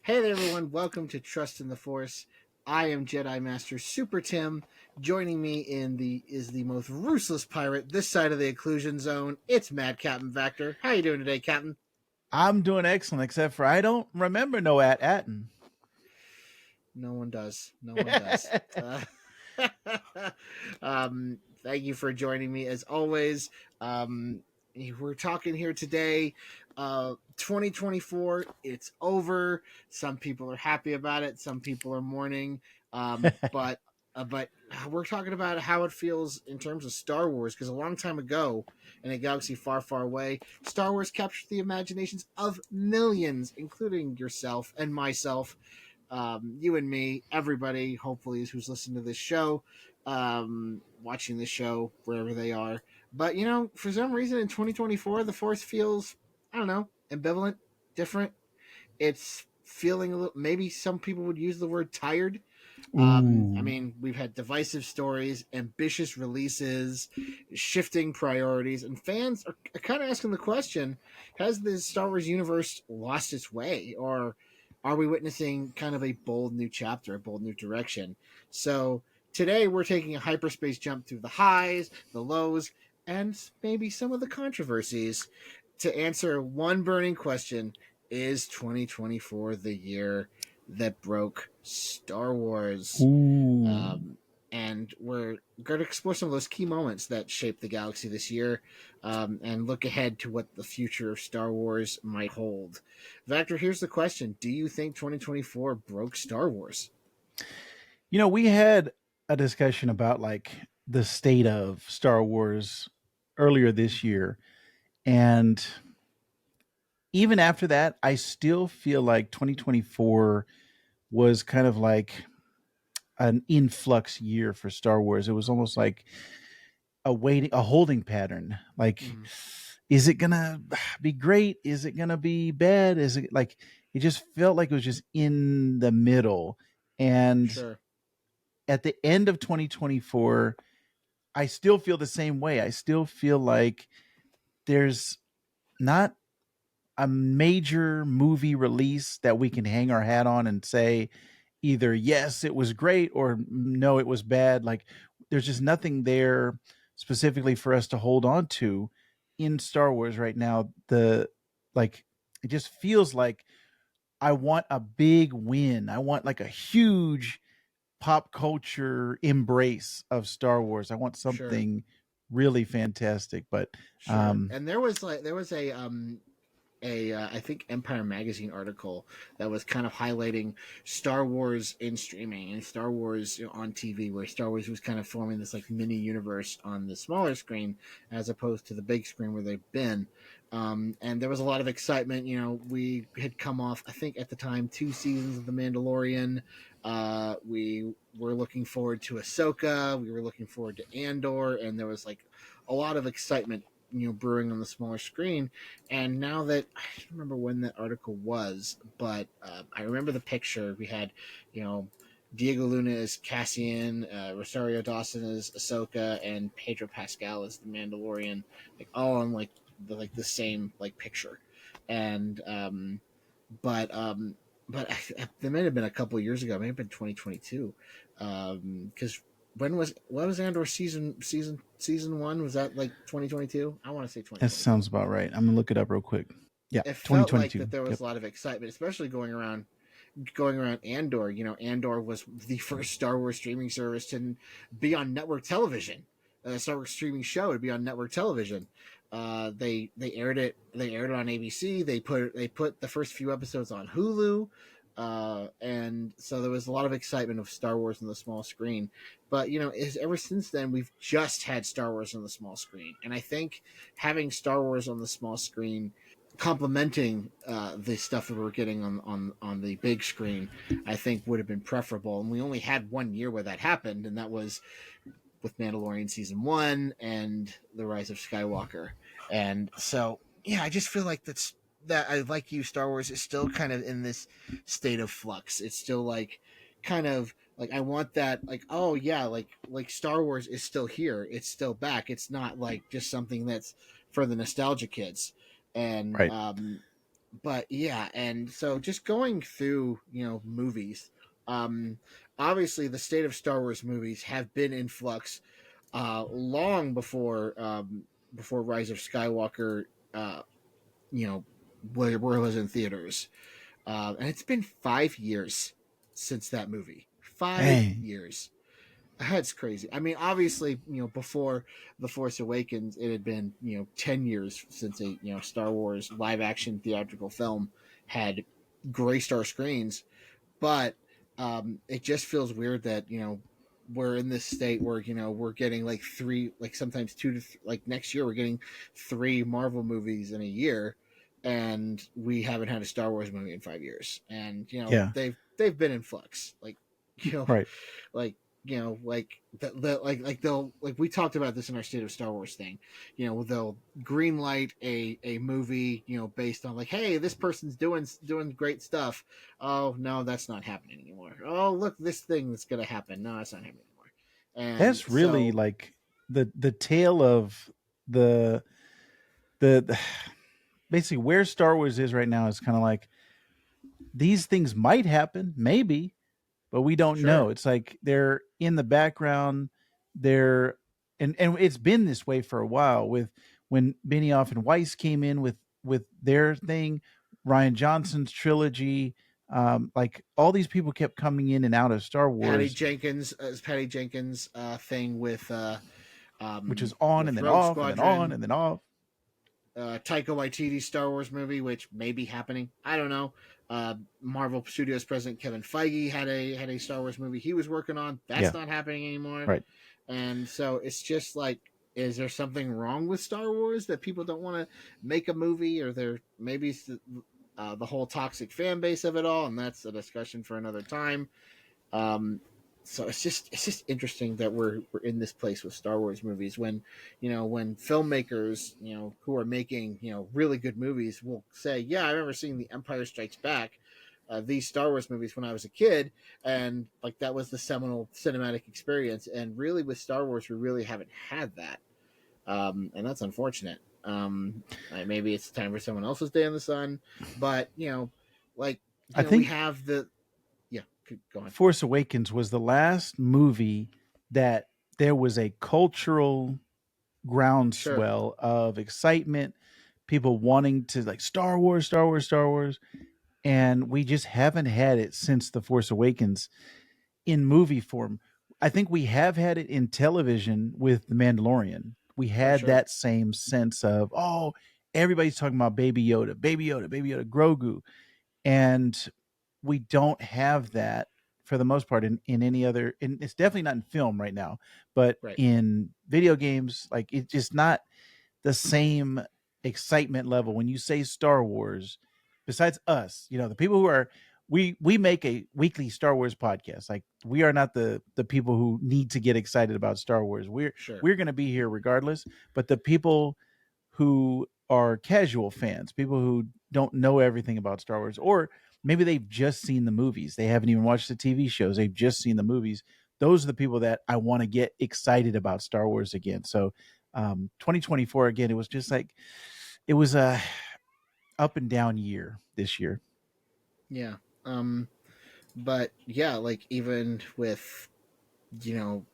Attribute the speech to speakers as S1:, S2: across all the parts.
S1: Hey there, everyone. Welcome to Trust in the Force. I am Jedi Master Super Tim. Joining me is the most ruthless pirate this side of the occlusion zone. It's Mad Captain Vactor. How you doing today, Captain?
S2: I'm doing excellent, except for I don't remember no Atten.
S1: No one does. No one does. Thank you for joining me as always. Um, we're talking here today. 2024, it's over. Some people are happy about it. Some people are mourning. But we're talking about how it feels in terms of Star Wars because a long time ago, in a galaxy far, far away, Star Wars captured the imaginations of millions, including yourself and myself, you and me, everybody, hopefully, who's listening to this show, watching this show, wherever they are. But, for some reason in 2024, the Force feels, I don't know, ambivalent, different. It's feeling a little, maybe some people would use the word tired. I
S2: Ooh.
S1: mean, we've had divisive stories, ambitious releases, shifting priorities, and fans are kind of asking the question: has the Star Wars universe lost its way, or are we witnessing kind of a bold new chapter, a bold new direction? So today we're taking a hyperspace jump through the highs, the lows, and maybe some of the controversies to answer one burning question: is 2024 the year that broke Star Wars?
S2: Ooh.
S1: Um, and we're going to explore some of those key moments that shaped the galaxy this year, and look ahead to what the future of Star Wars might hold. Vector, here's the question: do you think 2024 broke Star Wars?
S2: We had a discussion about like the state of Star Wars earlier this year. And even after that, I still feel like 2024 was kind of like an influx year for Star Wars. It was almost like a holding pattern. Like,
S1: Mm,
S2: is it gonna be great? Is it gonna be bad? Is it like it just felt like it was just in the middle? And
S1: sure,
S2: at the end of 2024, I still feel the same way. I still feel like there's not a major movie release that we can hang our hat on and say either yes it was great or no it was bad. Like there's just nothing there specifically for us to hold on to in Star Wars right now. The like it just feels like I want a big win. I want like a huge pop culture embrace of Star Wars. I want
S1: sure.
S2: something really fantastic, but
S1: Sure.
S2: um
S1: And there was a I think Empire Magazine article that was kind of highlighting Star Wars in streaming and Star Wars on TV, where Star Wars was kind of forming this like mini universe on the smaller screen as opposed to the big screen where they've been. And there was a lot of excitement. We had come off, I think at the time, 2 seasons of The Mandalorian. We were looking forward to Ahsoka. We were looking forward to Andor, and there was like a lot of excitement brewing on the smaller screen. And now that I don't remember when that article was, but I remember the picture we had. You know, Diego Luna as Cassian, Rosario Dawson as Ahsoka, and Pedro Pascal as the Mandalorian, like all on like the same like picture. And but but there may have been a couple of years ago, may have been 2022, because what was Andor season one? Was that like 2022? I want to say
S2: that
S1: 2022.
S2: sounds about right. I'm gonna look it up real quick. Yeah,
S1: It felt like
S2: 2022.
S1: that there
S2: Yep.
S1: was a lot of excitement, especially going around Andor. Andor was the first Star Wars streaming service to be on network television. Star Wars streaming show to be on network television. They aired it on ABC. They put the first few episodes on Hulu. And so there was a lot of excitement of Star Wars on the small screen. But ever since then we've just had Star Wars on the small screen, and I think having Star Wars on the small screen complementing the stuff that we're getting on the big screen, I think would have been preferable. And we only had 1 year where that happened, and that was with Mandalorian season one and the Rise of Skywalker. And so, yeah, I just feel like that I like you. Star Wars is still kind of in this state of flux. It's still like kind of like I want that like, oh yeah, like Star Wars is still here. It's still back. It's not like just something that's for the nostalgia kids. And
S2: Right.
S1: but yeah, and so just going through, movies. Um, Obviously, the state of Star Wars movies have been in flux long before Rise of Skywalker. Uh, you know, where it was in theaters, and it's been 5 years since that movie. Five
S2: Dang.
S1: years. That's crazy. I mean, obviously, before The Force Awakens, it had been, 10 years since a, Star Wars live action theatrical film had graced our screens. But it just feels weird that, we're in this state where, we're getting like three, like sometimes two to, like next year, we're getting three Marvel movies in a year. And we haven't had a Star Wars movie in 5 years. And,
S2: Yeah.
S1: they've been in flux. Like, you know,
S2: Right.
S1: like like they'll, like we talked about this in our State of Star Wars thing, they'll green light a movie, based on like, hey, this person's doing great stuff. Oh no, that's not happening anymore. Oh look, this thing that's gonna happen. No, that's not happening anymore. And
S2: That's really
S1: so
S2: like the tale of the the basically where Star Wars is right now is kind of like these things might happen, maybe, but we don't know.
S1: sure,
S2: It's like they're in the background. They're and it's been this way for a while. With when Benioff and Weiss came in with their thing, Ryan Johnson's trilogy, like all these people kept coming in and out of Star Wars,
S1: Patty Jenkins thing
S2: which is on and
S1: with
S2: then
S1: Rogue
S2: off and then on
S1: Squadron,
S2: and then off.
S1: Taika Waititi's Star Wars movie, which may be happening. I don't know. Marvel Studios president Kevin Feige had a Star Wars movie he was working on. That's
S2: Yeah,
S1: not happening anymore.
S2: right.
S1: And so it's just like, is there something wrong with Star Wars that people don't want to make a movie, or there maybe the whole toxic fan base of it all, and that's a discussion for another time. Um, so it's just interesting that we're in this place with Star Wars movies when, when filmmakers, who are making, really good movies will say, yeah, I remember seeing The Empire Strikes Back, these Star Wars movies when I was a kid, and like that was the seminal cinematic experience. And really, with Star Wars, we really haven't had that, and that's unfortunate. Maybe it's time for someone else's day in the sun, but like
S2: I
S1: we
S2: think
S1: have the, yeah. Go on.
S2: Force Awakens was the last movie that there was a cultural
S1: Sure.
S2: groundswell of excitement, people wanting to like Star Wars, Star Wars, Star Wars, and we just haven't had it since The Force Awakens in movie form. I think we have had it in television with The Mandalorian. We
S1: For
S2: had
S1: sure.
S2: that same sense of, oh, everybody's talking about Baby Yoda, Baby Yoda, Baby Yoda, Grogu. And we don't have that for the most part in any other, and it's definitely not in film right now, but
S1: Right.
S2: in video games, like it's just not the same excitement level when you say Star Wars. Besides us, the people who are we make a weekly Star Wars podcast. Like we are not the people who need to get excited about Star Wars. We're
S1: Sure.
S2: we're going to be here regardless. But the people who are casual fans, people who don't know everything about Star Wars, or maybe they've just seen the movies, they haven't even watched the TV shows, they've just seen the movies. Those are the people that I want to get excited about Star Wars again. So 2024 again, it was just like it was a up and down year this year.
S1: Yeah. But yeah, like even with, you know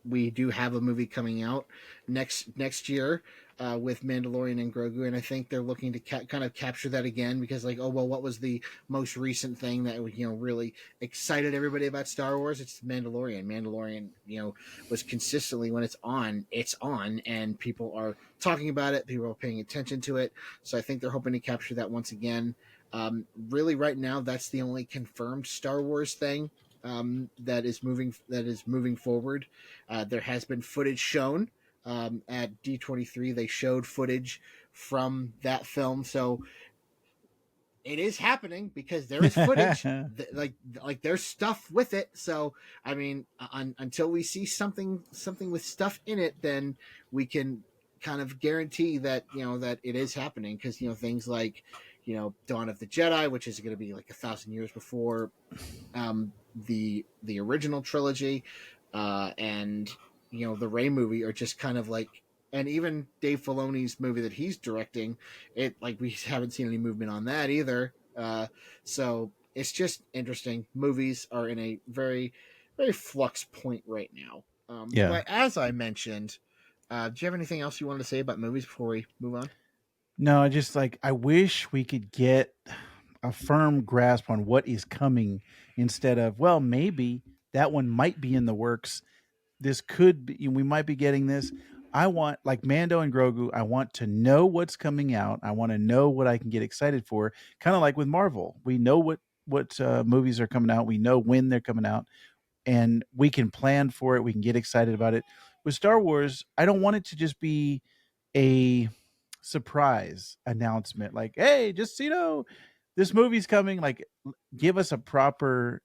S1: we do have a movie coming out next year, with Mandalorian and Grogu, and I think they're looking to kind of capture that again, because like, oh well, what was the most recent thing that really excited everybody about Star Wars? It's Mandalorian. Mandalorian, was consistently, when it's on, and people are talking about it. People are paying attention to it. So I think they're hoping to capture that once again. Really, right now, that's the only confirmed Star Wars thing, that is moving forward. There has been footage shown, at D23. They showed footage from that film, so it is happening because there is footage. Like there's stuff with it. So I mean, until we see something with stuff in it, then we can kind of guarantee that that it is happening, because things like Dawn of the Jedi, which is going to be like 1,000 years before, the original trilogy, and the Ray movie are just kind of like and even Dave Filoni's movie that he's directing, it like we haven't seen any movement on that either. So it's just interesting. Movies are in a very flux point right now.
S2: Yeah.
S1: But as I mentioned, do you have anything else you wanted to say about movies before we move on?
S2: No, I just like I wish we could get a firm grasp on what is coming instead of, well, maybe that one might be in the works. This could be, we might be getting this. I want, like Mando and Grogu, I want to know what's coming out. I want to know what I can get excited for. Kind of like with Marvel, we know what movies are coming out. We know when they're coming out, and we can plan for it. We can get excited about it. With Star Wars, I don't want it to just be a surprise announcement, like, hey, just so you know, this movie's coming. Like, give us a proper,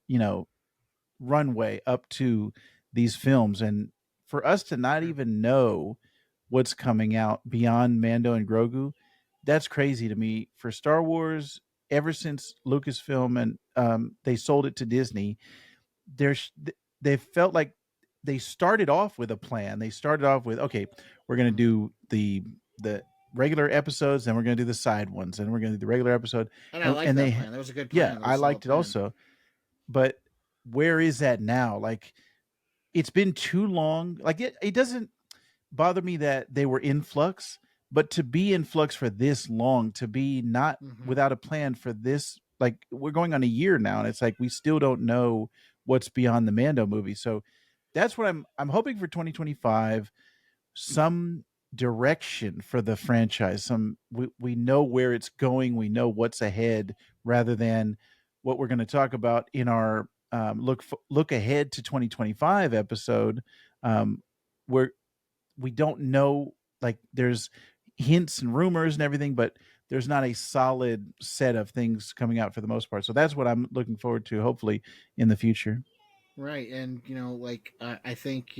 S2: runway up to these films, and for us to not
S1: Sure.
S2: even know what's coming out beyond Mando and Grogu, that's crazy to me. For Star Wars, ever since Lucasfilm and they sold it to Disney, there's they felt like they started off with a plan. They started off with, okay, we're going to
S1: Mhm.
S2: do the regular episodes, then we're going to do the side ones, and we're going to do the regular episode,
S1: And I like
S2: and
S1: that
S2: they,
S1: plan. That was a good
S2: yeah,
S1: plan. That was
S2: I
S1: a solid
S2: liked it
S1: plan.
S2: also. But where is that now? Like, it's been too long. Like, it doesn't bother me that they were in flux, but to be in flux for this long, to be not
S1: Hmm.
S2: without a plan for this, like we're going on a year now, and it's like we still don't know what's beyond the Mando movie. So that's what I'm hoping for 2025, some direction for the franchise. Some, we know where it's going, we know what's ahead, rather than what we're going to talk about in our look ahead to 2025 episode, where we don't know, like there's hints and rumors and everything, but there's not a solid set of things coming out for the most part. So that's what I'm looking forward to, hopefully, in the future.
S1: Right, and like I think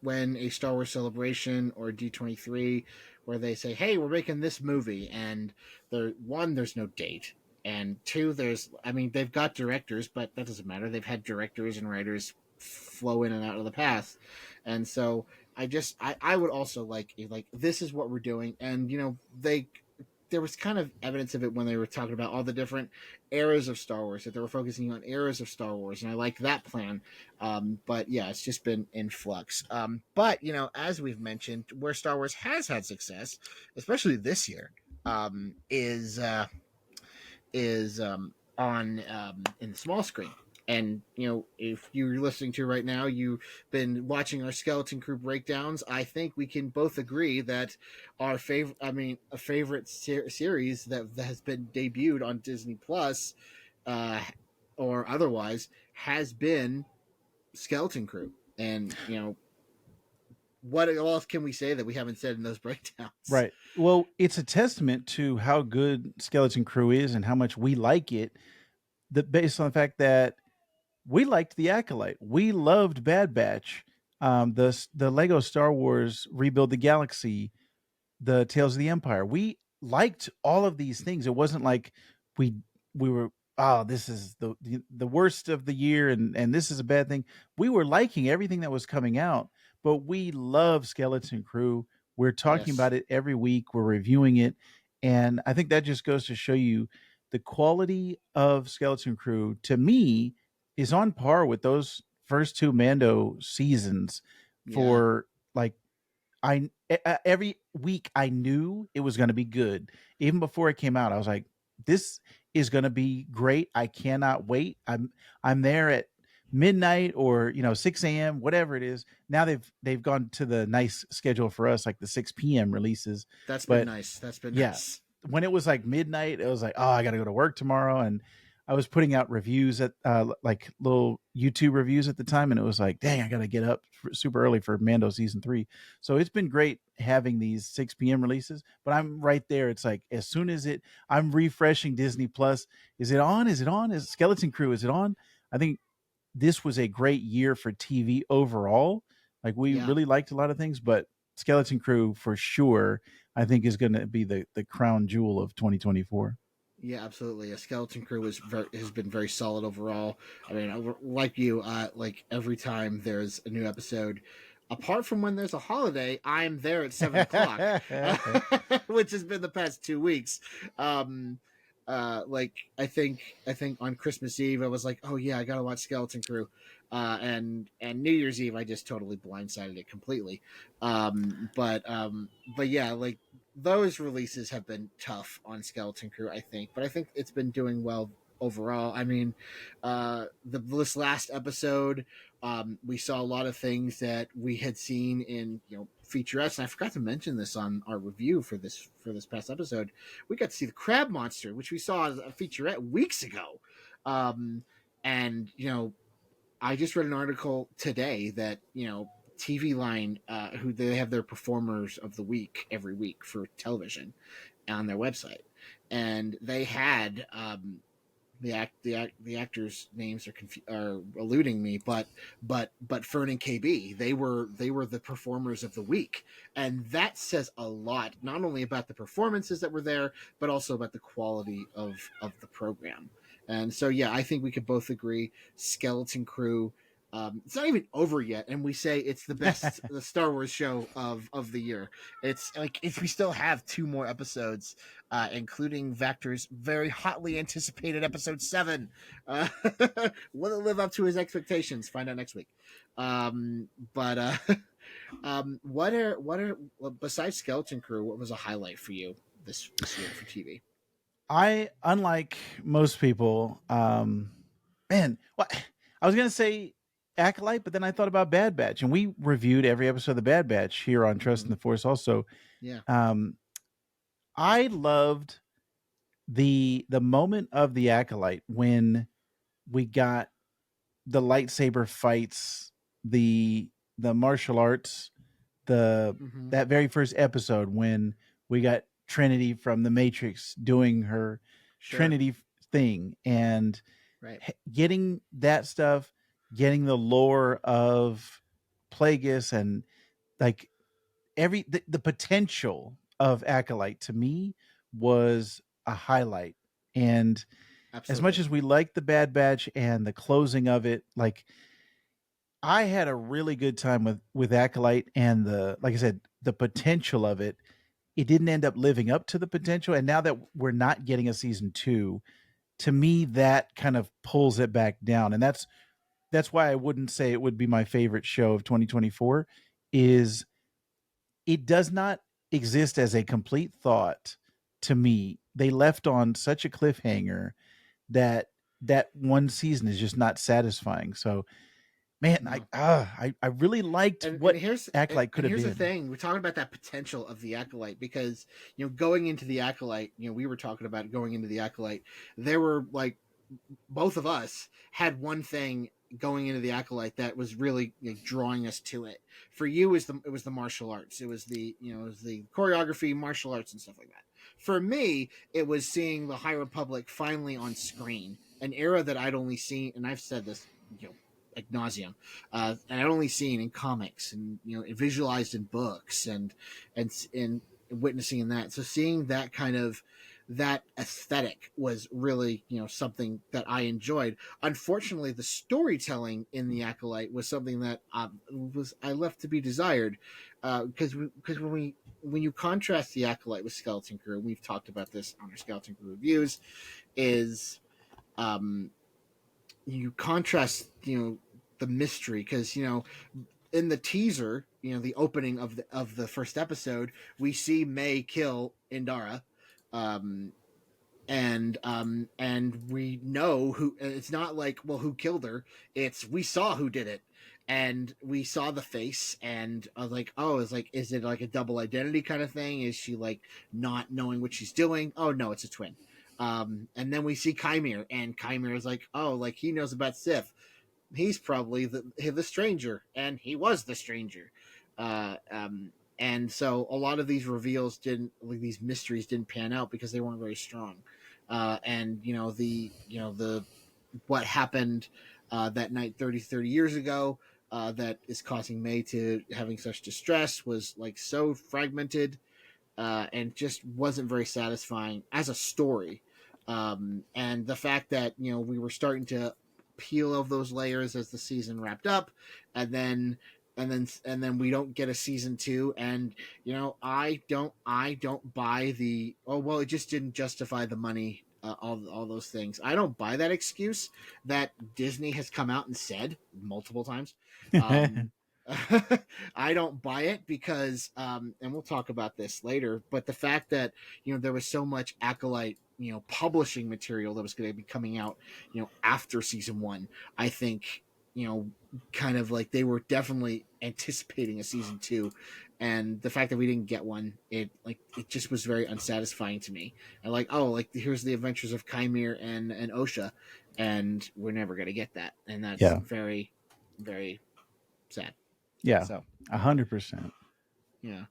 S1: when a Star Wars Celebration or D23, where they say, "Hey, we're making this movie," and there's no date, and two, I mean, they've got directors, but that doesn't matter. They've had directors and writers flow in and out of the past, and so I would also like this is what we're doing, and they there was kind of evidence of it when they were talking about all the different eras of Star Wars, that they were focusing on eras of Star Wars, and I like that plan. But yeah, it's just been in flux. But as we've mentioned, where Star Wars has had success, especially this year, um, is uh, is on in the small screen. And if you're listening to right now, you've been watching our Skeleton Crew breakdowns. I think we can both agree that our favorite, I mean, a favorite series that has been debuted on Disney Plus, uh, or otherwise, has been Skeleton Crew. And what else can we say that we haven't said in those breakdowns?
S2: Right. Well, it's a testament to how good Skeleton Crew is and how much we like it, that based on the fact that we liked the Acolyte, we loved Bad Batch, the Lego Star Wars Rebuild the Galaxy, the Tales of the Empire. We liked all of these things. It wasn't like we we were, oh, this is the worst of the year, and this is a bad thing. We were liking everything that was coming out, but we love Skeleton Crew. We're talking
S1: Yes.
S2: about it every week. We're reviewing it, and I think that just goes to show you the quality of Skeleton Crew. To me, is on par with those first two Mando seasons.
S1: Yeah.
S2: For like, every week I knew it was going to be good. Even before it came out, I was like, "This is going to be great. I cannot wait." I'm there at midnight or 6 a.m., whatever it is. Now they've gone to the nice schedule for us, like the 6 p.m. releases.
S1: That's been
S2: But
S1: nice. That's been
S2: yeah,
S1: nice.
S2: when it was like midnight, it was like, oh, I got to go to work tomorrow, and I was putting out reviews at like little YouTube reviews at the time, and it was like, dang, I got to get up super early for Mando season 3. So it's been great having these 6 p.m. releases, but I'm right there. It's like as soon as I'm refreshing Disney Plus. Is it on? Is it on? Is Skeleton Crew? Is it on? I think this was a great year for TV overall. Like, we
S1: Yeah.
S2: really liked a lot of things, but Skeleton Crew for sure, I think, is going to be the crown jewel of 2024.
S1: Yeah, absolutely. A Skeleton Crew has been very solid overall. I mean, like you, like every time there's a new episode, apart from when there's a holiday, I'm there at 7 o'clock, which has been the past 2 weeks. Um, like I think on Christmas Eve I was like, oh yeah, I gotta watch Skeleton Crew, and New Year's Eve I just totally blindsided it completely. But yeah, like those releases have been tough on Skeleton Crew, I think, but I think it's been doing well overall. I mean, this last episode, we saw a lot of things that we had seen in featurettes, and I forgot to mention this on our review for this past episode. We got to see the crab monster, which we saw as a featurette weeks ago, um, and I just read an article today that TV Line, who they have their performers of the week every week for television on their website, and they had the actors' names are eluding me, but Fern and KB, they were the performers of the week, and that says a lot, not only about the performances that were there, but also about the quality of the program. And so yeah, I think we could both agree Skeleton Crew. It's not even over yet, and we say it's the Star Wars show of the year. It's like if we still have two more episodes, including Vactor's very hotly anticipated episode 7. Uh, will it live up to his expectations? Find out next week. But what are well, besides Skeleton Crew? What was a highlight for you this year for TV?
S2: Unlike most people, man, what I was gonna say Acolyte, but then I thought about Bad Batch, and we reviewed every episode of the Bad Batch here on Trust in
S1: Mm-hmm.
S2: the Force. Also,
S1: Yeah.
S2: um, I loved the moment of the Acolyte when we got the lightsaber fights, the martial arts, the
S1: Mm-hmm.
S2: that very first episode when we got Trinity from the Matrix doing her
S1: Sure.
S2: Trinity thing, and
S1: Right.
S2: getting that stuff, getting the lore of Plagueis, and like the potential of Acolyte to me was a highlight. And as much
S1: Absolutely.
S2: as we liked the Bad Batch and the closing of it, like I had a really good time with Acolyte, and the like I said, the potential of it. It didn't end up living up to the potential, and now that we're not getting a season 2, to me that kind of pulls it back down, and that's why I wouldn't say it would be my favorite show of 2024. Is it does not exist as a complete thought to me. They left on such a cliffhanger that that one season is just not satisfying. So, man,
S1: No.
S2: I really liked
S1: and
S2: what
S1: here's and,
S2: Acolyte could
S1: and
S2: have
S1: here's the
S2: been.
S1: thing, we're talking about that potential of the Acolyte, because going into the Acolyte, we were talking about going into the Acolyte, there were like both of us had one thing going into the Acolyte that was really drawing us to it. For you, it was the martial arts, it was it was the choreography, martial arts, and stuff like that. For me, it was seeing the High Republic finally on screen, an era that I'd only seen, and I've said this ad nauseum, and I'd only seen in comics, and visualized in books, and witnessing that. So seeing that kind of that aesthetic was really something that I enjoyed. Unfortunately, the storytelling in the Acolyte was something that was I left to be desired, because when you contrast the Acolyte with Skeleton Crew, we've talked about this on our Skeleton Crew reviews, is um, you contrast the mystery, because in the teaser, the opening of the first episode, we see May kill Indara, um, and we know who. It's not like, well, who killed her. It's we saw who did it, and we saw the face, and I was like, oh, it's like, is it like a double identity kind of thing? Is she like not knowing what she's doing? Oh no, it's a twin. And then we see Chimere, and Chimere is like, oh, like he knows about Sith. He's probably the stranger, and he was the stranger. Uh, um, and so a lot of these reveals didn't, like these mysteries didn't pan out because they weren't very strong. And the what happened that night 30 years ago, that is causing May to having such distress, was like so fragmented, and just wasn't very satisfying as a story. And the fact that we were starting to peel off those layers as the season wrapped up, and then and then we don't get a season 2, and I don't buy the, oh well, it just didn't justify the money, all those things. I don't buy that excuse that Disney has come out and said multiple times. um I don't buy it because, and we'll talk about this later, but the fact that there was so much acolyte publishing material that was going to be coming out after season 1, I think, kind of like they were definitely anticipating a season 2, and the fact that we didn't get one, it just was very unsatisfying to me. And like, oh, like here's the adventures of Chimere and Osha, and we're never going to get that, and that's
S2: Yeah.
S1: very, very sad.
S2: Yeah.
S1: So
S2: 100%.
S1: yeah.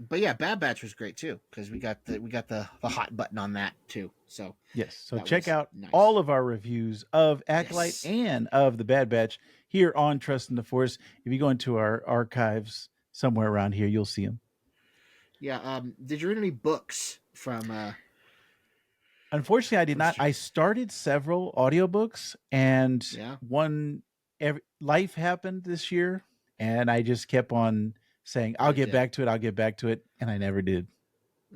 S1: But yeah, Bad Batch was great too, because we got the hot button on that too. So
S2: Yes. So
S1: that
S2: check
S1: was
S2: out
S1: nice.
S2: all of our reviews of Acolyte
S1: Yes.
S2: and of the Bad Batch here on Trust in the Force. If you go into our archives somewhere around here, you'll see them.
S1: Yeah. Did you read any books
S2: Unfortunately, I did
S1: from
S2: not. I started several audiobooks, and
S1: Yeah.
S2: life happened this year, and I just kept on saying, I'll get back to it, I'll get back to it, and I never did.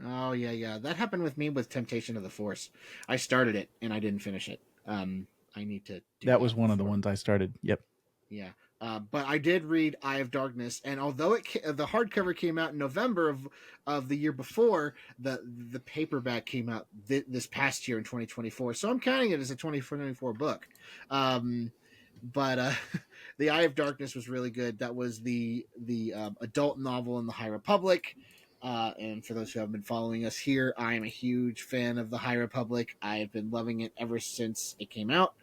S1: Oh yeah, yeah. That happened with me with Temptation of the Force. I started it and I didn't finish it. I need to do
S2: That was
S1: that
S2: one of the
S1: before.
S2: ones I started. Yep.
S1: Yeah. But I did read Eye of Darkness, and although the hardcover came out in November of the year before, the paperback came out this past year in 2024. So I'm counting it as a 2024 book. Um, but the Eye of Darkness was really good. That was the adult novel in the High Republic. And for those who have been following us here, I am a huge fan of the High Republic. I've been loving it ever since it came out.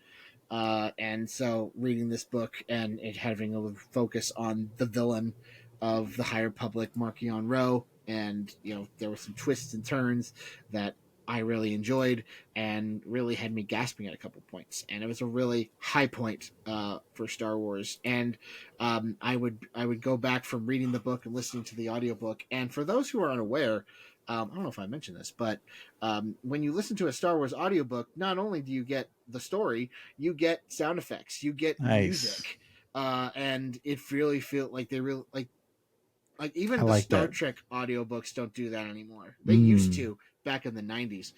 S1: And so reading this book and it having a focus on the villain of the High Republic, Marchion Ro, and there were some twists and turns that I really enjoyed and really had me gasping at a couple points. And it was a really high point for Star Wars. And I would go back from reading the book and listening to the audiobook. And for those who are unaware, I don't know if I mentioned this, but when you listen to a Star Wars audiobook, not only do you get the story, you get sound effects, you get
S2: Nice.
S1: music, and it really feel like they really like
S2: I
S1: even the
S2: like
S1: Star
S2: that.
S1: Trek audiobooks don't do that anymore. They used
S2: Mm,
S1: to back in the 90s,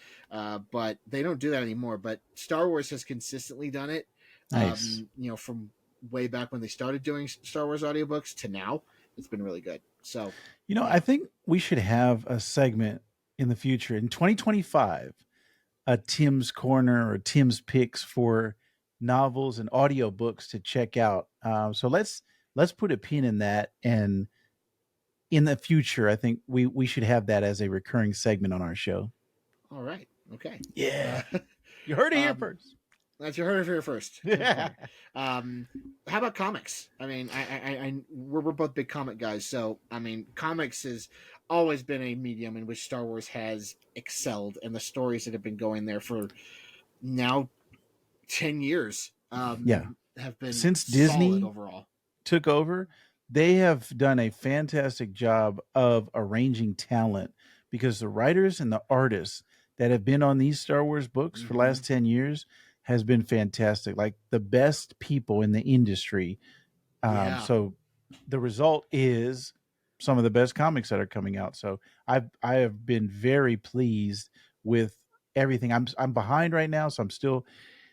S1: but they don't do that anymore. But Star Wars has consistently done it,
S2: nice.
S1: from way back when they started doing Star Wars audiobooks to now. It's been really good. So,
S2: I
S1: yeah.
S2: think we should have a segment in the future in 2025, a Tim's Corner or Tim's Picks for novels and audiobooks to check out. So let's put a pin in that, and in the future, I think we should have that as a recurring segment on our show.
S1: All right. Okay. Uh,
S2: Yeah, you heard it here
S1: um,
S2: first.
S1: That's your heard it here first. Tim's Corner. How about comics? I mean, we're both big comic guys, so I mean, comics has always been a medium in which Star Wars has excelled, and the stories that have been going there for now 10 years
S2: Yeah,
S1: have been
S2: since
S1: solid
S2: Disney
S1: overall.
S2: took over, they have done a fantastic job of arranging talent, because the writers and the artists that have been on these Star Wars books for the
S1: Mm-hmm.
S2: last 10 years has been fantastic. Like the best people in the industry.
S1: Yeah.
S2: So the result is some of the best comics that are coming out. So I have been very pleased with everything. I'm behind right now, so I'm still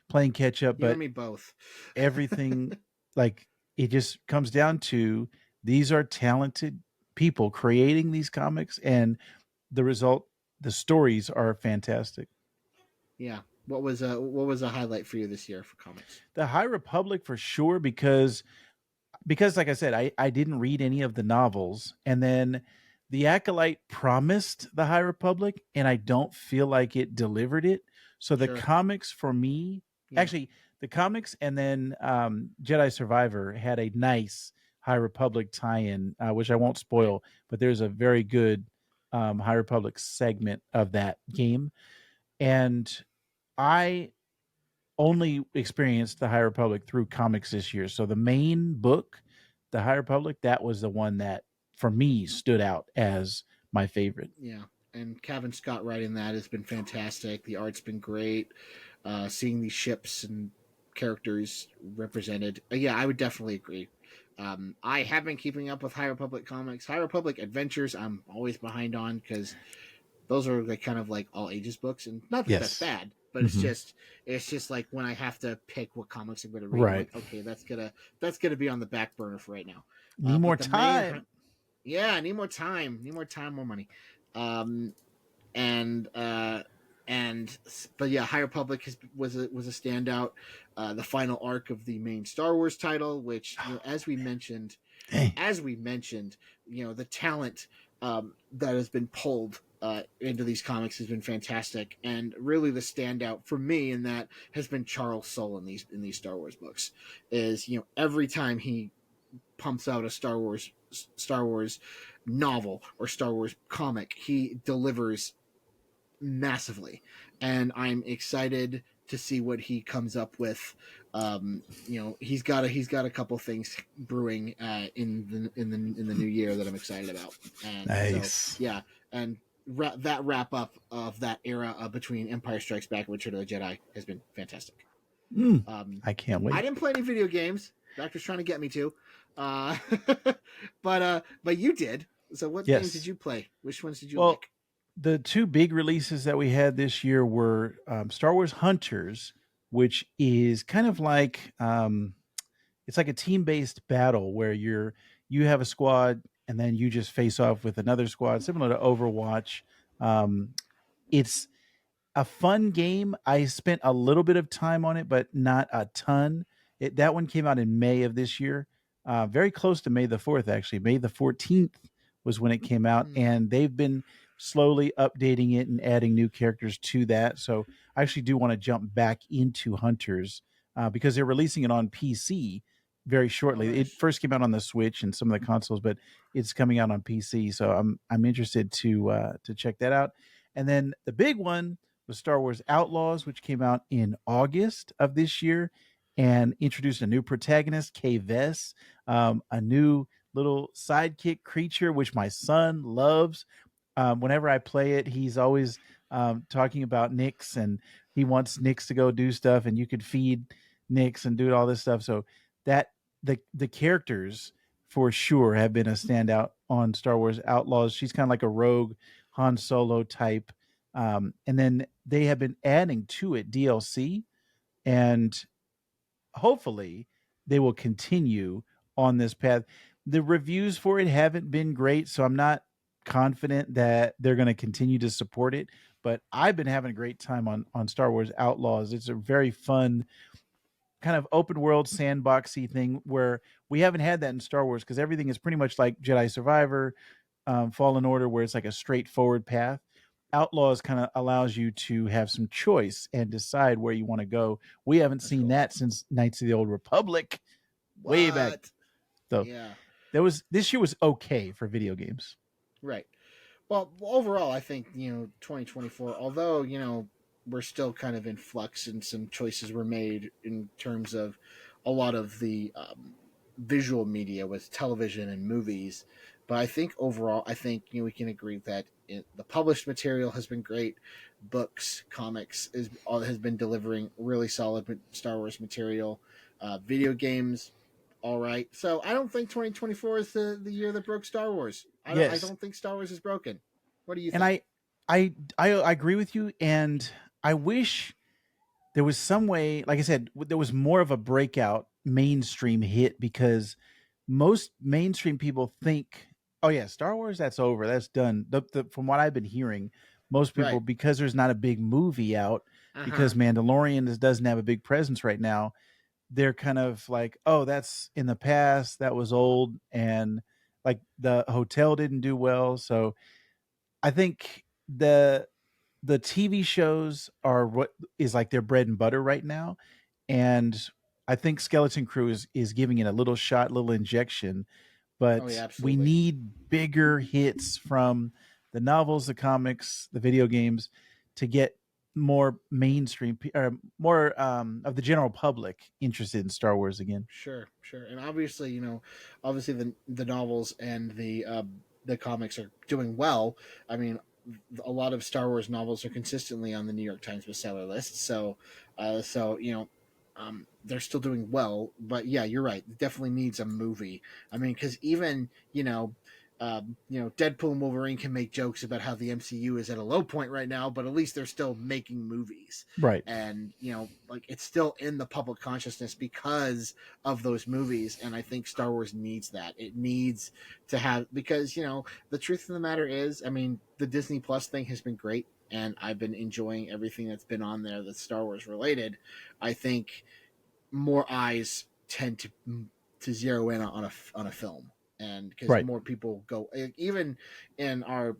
S2: playing catch up,
S1: You and
S2: but
S1: me both.
S2: everything, like, it just comes down to these are talented people creating these comics, and the result, the stories are fantastic.
S1: Yeah. What was a highlight for you this year for comics?
S2: The High Republic for sure, because like I said, I didn't read any of the novels, and then the Acolyte promised the High Republic, and I don't feel like it delivered it. So the
S1: Sure.
S2: comics for me,
S1: Yeah.
S2: actually, the comics and then Jedi Survivor had a nice High Republic tie-in, which I won't spoil, but there's a very good High Republic segment of that game, and I only experienced the High Republic through comics this year. So the main book, the High Republic, that was the one that for me stood out as my favorite.
S1: Yeah. And Kevin Scott writing that has been fantastic. The art's been great. Seeing these ships and characters represented. Yeah, I would definitely agree. I have been keeping up with High Republic comics. High Republic Adventures, I'm always behind on because those are like kind of like all ages books, and not that that's
S2: Yes.
S1: bad, but
S2: Hmm.
S1: it's just like when I have to pick what comics I'm going to read, I'm
S2: Right.
S1: like, okay, that's gonna be on the back burner for right now.
S2: Need more
S1: But the main,
S2: time.
S1: yeah, I need more time, more money. Um, and and but yeah, High Republic was a standout. The final arc of the main Star Wars title, which
S2: Dang.
S1: as we mentioned, the talent that has been pulled into these comics has been fantastic, and really the standout for me in that has been Charles Soule in these Star Wars books. Is every time he pumps out a Star Wars novel or Star Wars comic, he delivers massively, and I'm excited to see what he comes up with. He's got a couple things brewing in the new year that I'm excited about, and so
S2: Nice.
S1: yeah, and that wrap up of that era between Empire Strikes Back and Return of the Jedi has been fantastic.
S2: Mm,
S1: Um,
S2: I can't
S1: I
S2: wait.
S1: didn't play any video games. Doctor's trying to get me to, uh, but you did. So what games did
S2: Yes.
S1: you play? Which ones did you
S2: Well,
S1: like?
S2: the two big releases that we had this year were Star Wars Hunters, which is kind of like it's like a team-based battle where you have a squad and then you just face off with another squad, similar to Overwatch. It's a fun game. I spent a little bit of time on it, but not a ton. That one came out in May of this year, very close to May the 4th, actually. May the 14th was when it came out,
S1: Hmm.
S2: and they've been slowly updating it and adding new characters to that. So I actually do want to jump back into Hunters because they're releasing it on PC very
S1: Oh,
S2: shortly. It
S1: nice.
S2: first came out on the Switch and some of the consoles, but it's coming out on PC. So I'm interested to check that out. And then the big one was Star Wars Outlaws, which came out in August of this year and introduced a new protagonist, Kay Vess, a new little sidekick creature, which my son loves. Whenever I play it, he's always talking about Nix and he wants Nix to go do stuff, and you could feed Nix and do all this stuff. So that the characters for sure have been a standout on Star Wars Outlaws. She's kind of like a rogue Han Solo type, and then they have been adding to it DLC, and hopefully they will continue on this path. The reviews for it haven't been great, so I'm not confident that they're going to continue to support it. But I've been having a great time on Star Wars Outlaws. It's a very fun kind of open world sandboxy thing where we haven't had that in Star Wars because everything is pretty much like Jedi Survivor, Fallen Order, where it's like a straightforward path. Outlaws kind of allows you to have some choice and decide where you want to go. We haven't
S1: That's
S2: seen
S1: cool.
S2: that since Knights of the Old Republic, way back.
S1: What?
S2: So
S1: Yeah.
S2: that was this year was okay for video games.
S1: Right. Well, overall, I think 2024. Although we're still kind of in flux, and some choices were made in terms of a lot of the visual media with television and movies. But I think overall, I think we can agree that the published material has been great. Books, comics has been delivering really solid Star Wars material. Video games, all right. So I don't think 2024 is the year that broke Star Wars. I
S2: Yes,
S1: don't think Star Wars is broken. What do you
S2: and
S1: think?
S2: I agree with you, and I wish there was some way. Like I said, there was more of a breakout mainstream hit because most mainstream people think, "Oh yeah, Star Wars, that's over, that's done." From what I've been hearing, most people,
S1: Right.
S2: because there's not a big movie out,
S1: Uh
S2: because
S1: huh.
S2: Doesn't have a big presence right now, they're kind of like, "Oh, that's in the past, that was old," and like the hotel didn't do well. So I think the TV shows are what is like their bread and butter right now, and I think Skeleton Crew is giving it a little shot, little injection,
S1: Oh yeah,
S2: but we
S1: absolutely.
S2: need bigger hits from the novels, the comics, the video games to get more mainstream or more of the general public interested in Star Wars again.
S1: Sure, sure. And obviously, obviously the novels and the comics are doing well. I mean, a lot of Star Wars novels are consistently on the New York Times bestseller list. So they're still doing well. But yeah, you're right. It definitely needs a movie. I mean, because even Deadpool and Wolverine can make jokes about how the MCU is at a low point right now, but at least they're still making movies.
S2: Right.
S1: And like it's still in the public consciousness because of those movies. And I think Star Wars needs that. It needs to have, because the truth of the matter is, I mean, the Disney Plus thing has been great, and I've been enjoying everything that's been on there that's Star Wars related. I think more eyes tend to zero in on a film, and because
S2: Right.
S1: more people go, even in our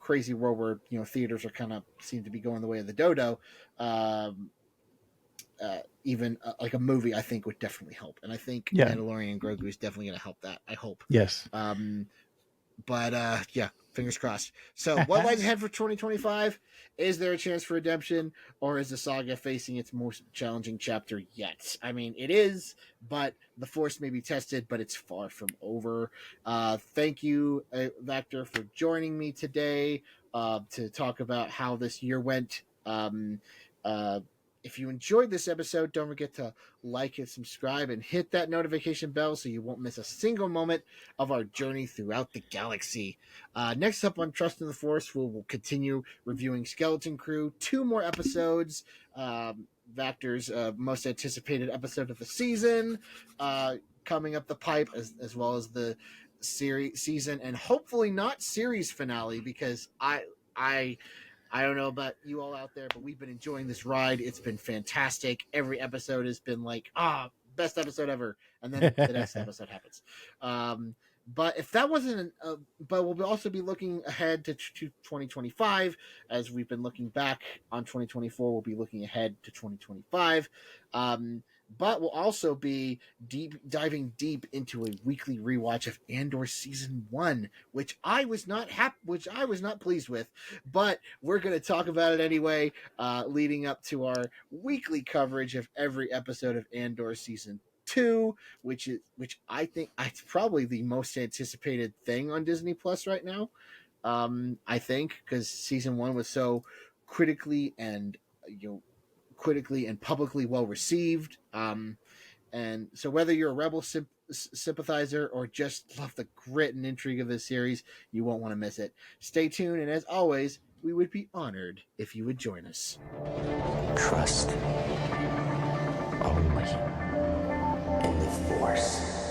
S1: crazy world where theaters are kind of seem to be going the way of the dodo. um Even like a movie, I think would definitely help, and I think
S2: Yeah.
S1: Mandalorian and Grogu is definitely going to help that, I hope.
S2: Yes.
S1: But yeah, fingers crossed. So what lies ahead for 2025? Is there a chance for redemption, or is the saga facing its most challenging chapter yet? I mean, it is, but the force may be tested, but it's far from over. Thank you, Vactor, for joining me today to talk about how this year went. Uh, if you enjoyed this episode, don't forget to like and subscribe and hit that notification bell so you won't miss a single moment of our journey throughout the galaxy. Next up on Trust in the Force, we'll continue reviewing Skeleton Crew. 2 more episodes. Vactor's most anticipated episode of the season coming up the pipe, as well as the season and hopefully not series finale, because I don't know about you all out there, but we've been enjoying this ride. It's been fantastic. Every episode has been like, best episode ever. And then the next episode happens. But if that wasn't, but we'll also be looking ahead to 2025, as we've been looking back on 2024. We'll be looking ahead to 2025. But we'll also be diving deep into a weekly rewatch of Andor season 1, which I was not pleased with, but we're going to talk about it anyway, leading up to our weekly coverage of every episode of Andor season 2, which I think it's probably the most anticipated thing on Disney Plus right now. I think because season 1 was so critically and publicly well received. And so whether you're a Rebel sympathizer or just love the grit and intrigue of this series, you won't want to miss it. Stay tuned, and as always, we would be honored if you would join us.
S3: Trust only in the Force.